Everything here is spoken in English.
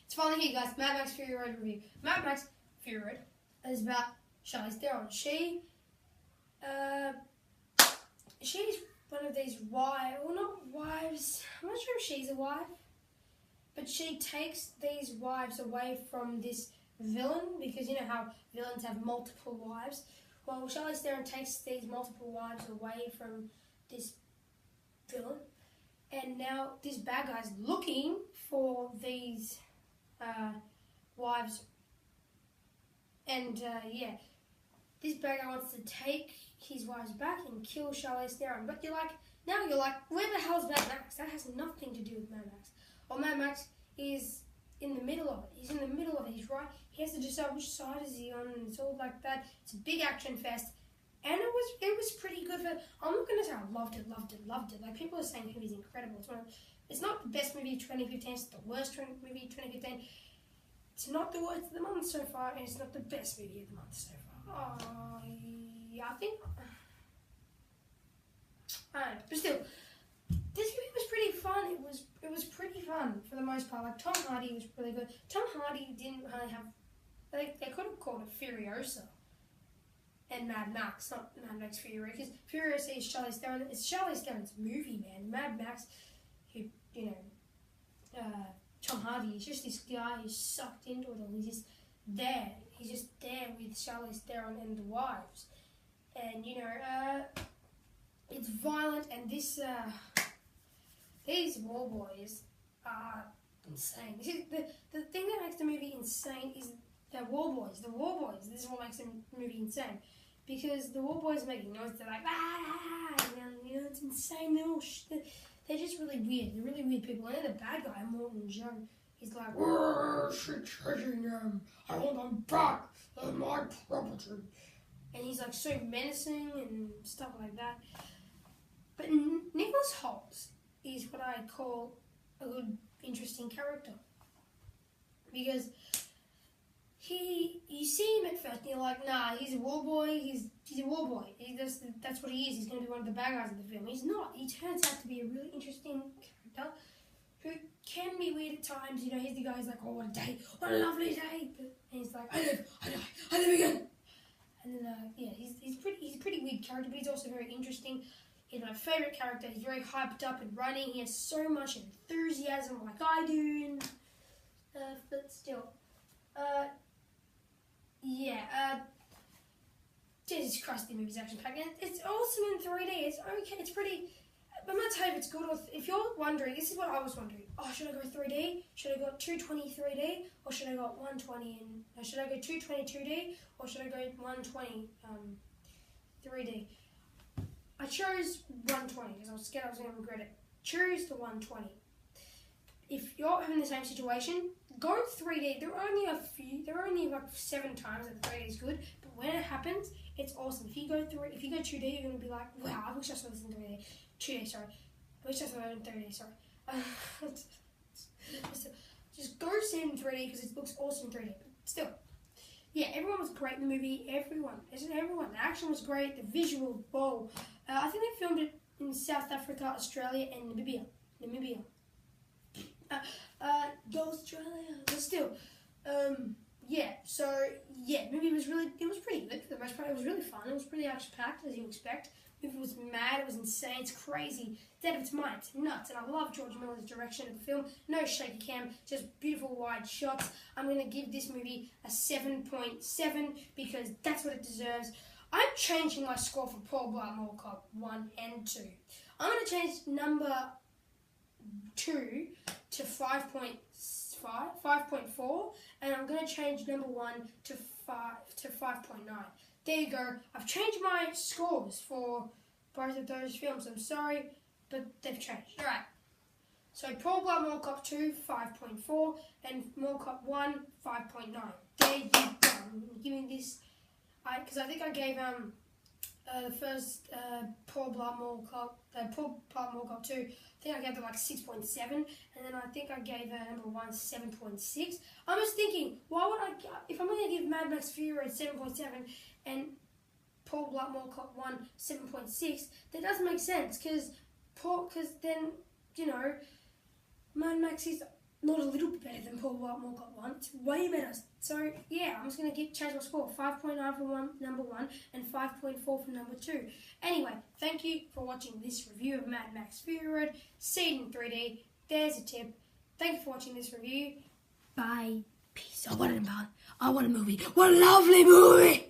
It's finally here, guys. Mad Max Fury Road review. Mad Max Fury Road is about Charlize Theron. She's one of these not wives. I'm not sure if she's a wife, but she takes these wives away from this villain, because you know how villains have multiple wives. Well, Charlize Theron takes these multiple wives away from this villain, and now this bad guy's looking for these wives, and this bad guy wants to take his wives back and kill Charlize Theron. But you're like, where the hell's Mad Max? That has nothing to do with Mad Max. Well, Mad Max is in the middle of it. He's in the middle of it. He's right. He has to decide which side is he on, and it's all like that. It's a big action fest, and it was pretty good. I'm not gonna say I loved it. Like, people are saying the movie's incredible. It's not the best movie of 2015. It's the worst movie of 2015. It's not the worst of the month so far, and it's not the best movie of the month so far. Yeah, I think. I don't know, but still, this movie was pretty fun. It was pretty fun for the most part. Like, Tom Hardy was really good. Tom Hardy didn't really have. They could have called it Furiosa and Mad Max, not Mad Max Fury, because Furiosa is Charlize Theron. It's Charlize Theron's movie, man. Mad Max, Tom Hardy is just this guy who's sucked into it all. He's just there. He's just there with Charlize Theron and the wives. And, it's violent, and these war boys are insane. The thing that makes the movie insane is the war boys. The war boys. This is what makes the movie insane. Because the war boys are making noise. They're like, and, it's insane. They're just really weird. They're really weird people. And then the bad guy, Morton Joe, he's like, she's chasing them. I want them back. They're my property. And he's like so menacing and stuff like that. But Nicholas Hoult is what I call a good, interesting character. Because you see him at first and you're like, nah, he's a war boy, he's a war boy. That's what he is. He's going to be one of the bad guys of the film. He's not. He turns out to be a really interesting character who can be weird at times. He's the guy who's like, oh, what a day, what a lovely day. And he's like, I live again. And then, he's a pretty weird character, but he's also very interesting. He's my favourite character. He's very hyped up and running. He has so much enthusiasm like I do. But still. Jesus Christ, the movie's action-packed. It's awesome in 3D. It's okay. It's pretty. I'm not telling you if it's good or if you're wondering, this is what I was wondering. Oh, should I go 3D? Should I go 220 3D? Or should I go 120 and should I go 220 2D? Or should I go 120 3D? I chose 120 because I was scared I was going to regret it. Choose the 120. If you're having the same situation, go 3D. There are only like 7 times that 3D is good, but when it happens, it's awesome. If you go 2D, you're going to be like, wow, I wish I saw this in 3D. 2D, sorry. I wish I saw it in 3D, sorry. Just go see it in 3D because it looks awesome in 3D. But still, yeah, everyone was great in the movie. Everyone. The action was great. The visual, whoa. I think they filmed it in South Africa, Australia, and Namibia. Go Australia. But still, movie was pretty good for the most part. It was really fun. It was pretty action-packed, as you expect. The movie was mad. It was insane. It's crazy. It's out of its mind. It's nuts. And I love George Miller's direction of the film. No shaky cam, just beautiful wide shots. I'm going to give this movie a 7.7 because that's what it deserves. I'm changing my score for Paul Blart Mall Cop 1 and 2. I'm going to change number 2 to 5.4, and I'm going to change number 1 to 5.9. There you go. I've changed my scores for both of those films. I'm sorry, but they've changed. Alright. So Paul Blart Mall Cop 2, 5.4, and Mall Cop 1, 5.9. There you go. I'm giving this, because I think I gave the first Paul Blart Mall Cop 2, I think I gave it like 6.7, and then I think I gave number 1 7.6. I was thinking, why would if I'm going to give Mad Max Fury Road 7.7 and Paul Blart Mall Cop 1 7.6, that doesn't make sense, because then, Mad Max is not a little bit better than Paul Whitemore got 1. It's way better. So, yeah, I'm just going to change my score. 5.9 for number 1 and 5.4 for number 2. Anyway, thank you for watching this review of Mad Max Fury Road. See it in 3D. There's a tip. Thank you for watching this review. Bye. Peace. I want a movie. What a lovely movie.